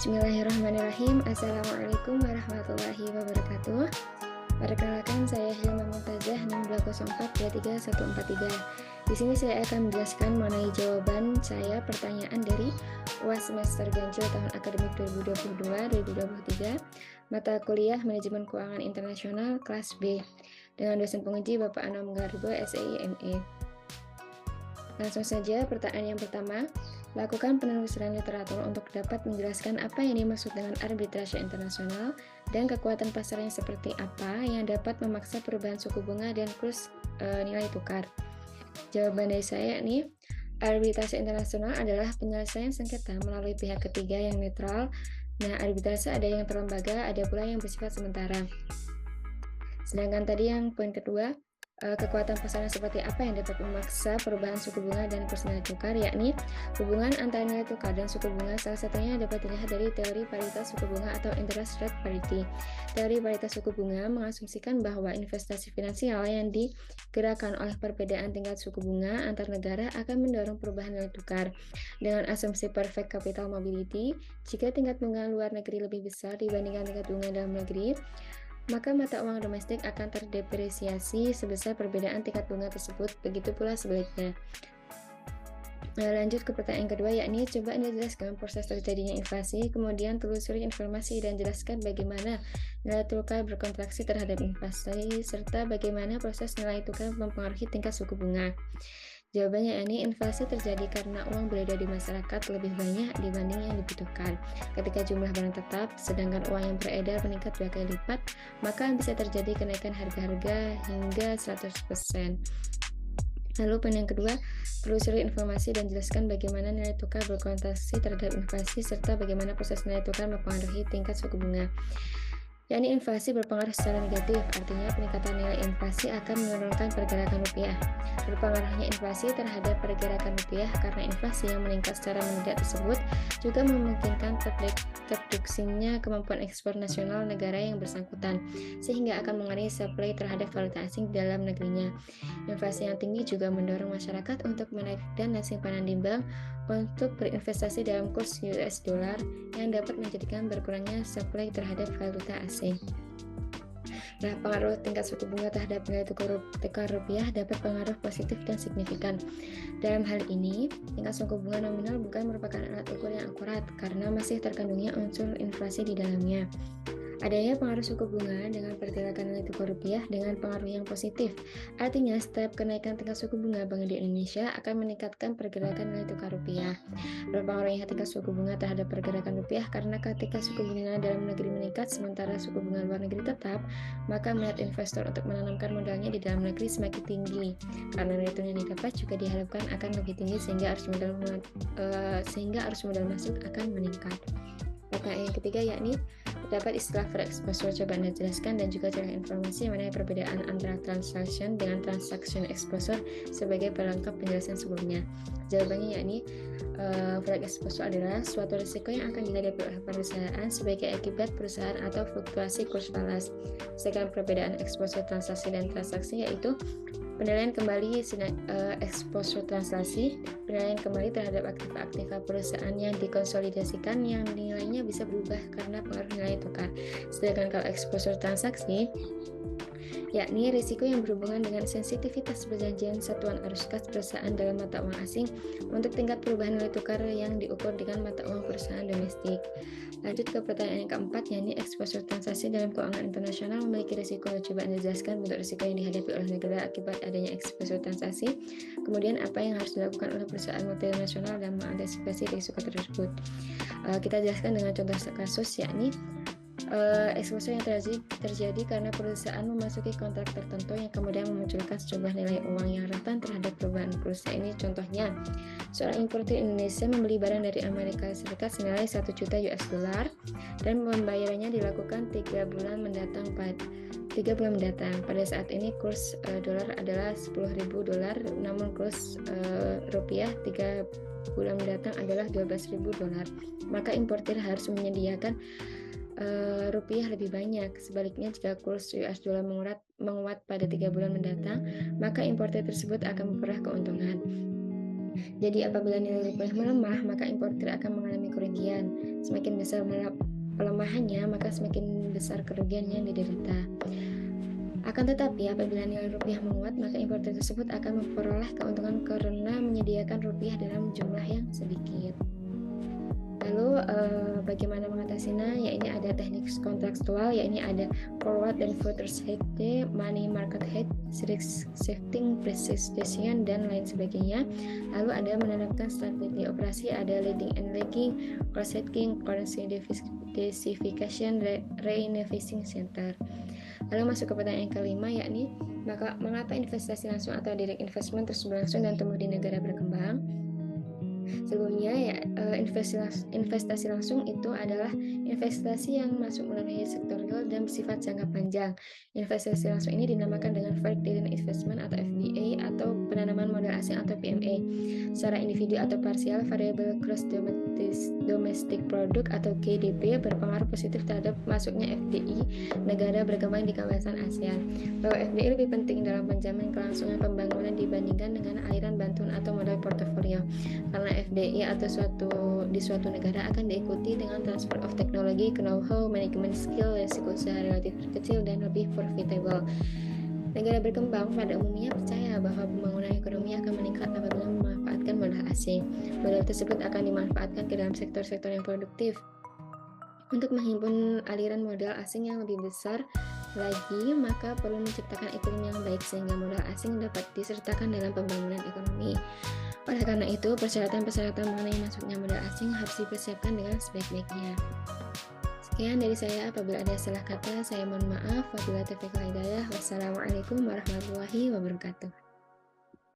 Bismillahirrahmanirrahim. Assalamualaikum warahmatullahi wabarakatuh. Perkenalkan, saya Hilma Mumtazah 6204234143. Di sini saya akan menjelaskan mengenai jawaban saya pertanyaan dari UAS semester ganjil tahun akademik 2022-2023 mata kuliah Manajemen Keuangan Internasional kelas B dengan dosen penguji Bapak Anom Garbo, SEI ME. Langsung saja pertanyaan yang pertama. Lakukan penelusuran literatur untuk dapat menjelaskan apa yang dimaksud dengan arbitrase internasional dan kekuatan pasarnya seperti apa yang dapat memaksa perubahan suku bunga dan kurs nilai tukar. Jawaban dari saya nih, arbitrase internasional adalah penyelesaian sengketa melalui pihak ketiga yang netral. Nah, arbitrase ada yang terlembaga, ada pula yang bersifat sementara. Sedangkan tadi yang poin kedua, kekuatan pasarnya seperti apa yang dapat memaksa perubahan suku bunga dan kurs nilai tukar, yakni hubungan antara nilai tukar dan suku bunga. Salah satunya dapat dilihat dari teori paritas suku bunga atau interest rate parity. Teori paritas suku bunga mengasumsikan bahwa investasi finansial yang digerakkan oleh perbedaan tingkat suku bunga antar negara akan mendorong perubahan nilai tukar. Dengan asumsi perfect capital mobility, jika tingkat bunga luar negeri lebih besar dibandingkan tingkat bunga dalam negeri, maka mata uang domestik akan terdepresiasi sebesar perbedaan tingkat bunga tersebut, begitu pula sebaliknya. Lanjut ke pertanyaan kedua, yakni coba Anda jelaskan proses terjadinya inflasi, kemudian telusuri informasi dan jelaskan bagaimana nilai tukar berkontraksi terhadap inflasi, serta bagaimana proses nilai tukar mempengaruhi tingkat suku bunga. Jawabannya ini, inflasi terjadi karena uang beredar di masyarakat lebih banyak dibanding yang dibutuhkan. Ketika jumlah barang tetap, sedangkan uang yang beredar meningkat 2 kali lipat, maka bisa terjadi kenaikan harga-harga hingga 100%. Lalu poin yang kedua, telusuri informasi dan jelaskan bagaimana nilai tukar berkontraksi terhadap inflasi, serta bagaimana proses nilai tukar mempengaruhi tingkat suku bunga. Yakni inflasi berpengaruh secara negatif, artinya peningkatan nilai inflasi akan menurunkan pergerakan rupiah. Berpengaruhnya inflasi terhadap pergerakan rupiah karena inflasi yang meningkat secara mendadak tersebut juga memungkinkan terreduksinya kemampuan ekspor nasional negara yang bersangkutan, sehingga akan mengurangi supply terhadap valuta asing di dalam negerinya. Inflasi yang tinggi juga mendorong masyarakat untuk menaikkan simpanan di bank untuk berinvestasi dalam kurs US dollar yang dapat menjadikan berkurangnya supply terhadap valuta asing. Nah, pengaruh tingkat suku bunga terhadap nilai tukar rupiah dapat pengaruh positif dan signifikan. Dalam hal ini, tingkat suku bunga nominal bukan merupakan alat ukur yang akurat karena masih terkandungnya unsur inflasi di dalamnya. Adanya pengaruh suku bunga dengan pergerakan nilai tukar rupiah dengan pengaruh yang positif. Artinya, setiap kenaikan tingkat suku bunga Bank di Indonesia akan meningkatkan pergerakan nilai tukar rupiah. Berpengaruhnya tingkat suku bunga terhadap pergerakan rupiah karena ketika suku bunga dalam negeri meningkat sementara suku bunga luar negeri tetap, maka minat investor untuk menanamkan modalnya di dalam negeri semakin tinggi. Karena nilai tukar yang didapat juga diharapkan akan lebih tinggi sehingga arus modal masuk akan meningkat. Pertanyaan yang ketiga, yakni terdapat istilah forex exposure. Coba Anda jelaskan dan juga cari informasi mengenai perbedaan antara transaction dengan transaction exposure sebagai pelengkap penjelasan sebelumnya. Jawabannya yakni forex exposure adalah suatu risiko yang akan dihadapi oleh perusahaan sebagai akibat perusahaan atau fluktuasi kurs falas. Sedangkan perbedaan exposure transaksi dan transaksi yaitu penilaian kembali exposure transaksi, penilaian kembali terhadap aktiva-aktiva perusahaan yang dikonsolidasikan yang nilainya bisa berubah karena pengaruh nilai tukar. Sedangkan kalau exposure transaksi, yakni risiko yang berhubungan dengan sensitivitas perjanjian satuan arus kas perusahaan dalam mata uang asing untuk tingkat perubahan nilai tukar yang diukur dengan mata uang perusahaan domestik. Lanjut ke pertanyaan yang keempat, yakni exposure transaksi dalam keuangan internasional memiliki risiko. Coba Anda jelaskan bentuk risiko yang dihadapi oleh negara akibat adanya exposure transaksi. Kemudian apa yang harus dilakukan oleh perusahaan multinasional dalam mengantisipasi risiko tersebut. Kita jelaskan dengan contoh kasus, yakni exposure yang terjadi karena perusahaan memasuki kontrak tertentu yang kemudian memunculkan sejumlah nilai uang yang rentan terhadap perubahan perusahaan ini. Contohnya, seorang importir Indonesia membeli barang dari Amerika Serikat senilai 1 juta US dollar dan pembayarannya dilakukan 3 bulan mendatang. Pada saat ini kurs dolar adalah 10.000 dolar, namun kurs rupiah 3 bulan mendatang adalah 12.000 dolar. Maka importir harus menyediakan rupiah lebih banyak. Sebaliknya, jika kurs US dollar menguat pada 3 bulan mendatang, maka importer tersebut akan memperoleh keuntungan. Jadi apabila nilai rupiah melemah, maka importer akan mengalami kerugian. Semakin besar pelemahannya, maka semakin besar kerugian yang diderita. Akan tetapi, apabila nilai rupiah menguat, maka importer tersebut akan memperoleh keuntungan karena menyediakan rupiah dalam jumlah yang sedikit. Lalu bagaimana mengatasinya? Ya, ini ada teknik kontekstual, ya ini ada forward dan futures hedge, money market hedge, risk shifting, precision, dan lain sebagainya. Lalu ada menerapkan strategi operasi, ada leading and lagging, cross hedging, currency diversification, reinvesting center. Lalu masuk ke pertanyaan yang kelima, yakni mengapa investasi langsung atau direct investment terus berlangsung dan tumbuh di negara berkembang? Sebelumnya ya, investasi langsung itu adalah investasi yang masuk melalui sektor real dan bersifat jangka panjang. Investasi langsung ini dinamakan dengan Foreign Direct Investment atau FDI atau penanaman modal asing atau PMA. Secara individu atau parsial, variable gross domestic product atau GDP berpengaruh positif terhadap masuknya FDI negara berkembang di kawasan ASEAN. Bahwa FDI lebih penting dalam penjamin kelangsungan pembangunan dibandingkan dengan aliran bantuan atau modal portofolio. Karena FDI atau di suatu negara akan diikuti dengan transfer of teknologi, know-how, manajemen skill, risiko usaha relatif kecil dan lebih profitable. Negara berkembang pada umumnya percaya bahwa pembangunan ekonomi akan meningkat apabila memanfaatkan modal asing. Modal tersebut akan dimanfaatkan ke dalam sektor-sektor yang produktif. Untuk menghimpun aliran modal asing yang lebih besar lagi, maka perlu menciptakan iklim yang baik sehingga modal asing dapat disertakan dalam pembangunan ekonomi. Oleh karena itu, persyaratan-persyaratan mengenai masuknya modal asing harus dipersiapkan dengan sebaik-baiknya. Sekian dari saya, apabila ada salah kata, saya mohon maaf. Wabillahi taufiq wal hidayah. Wassalamualaikum warahmatullahi wabarakatuh.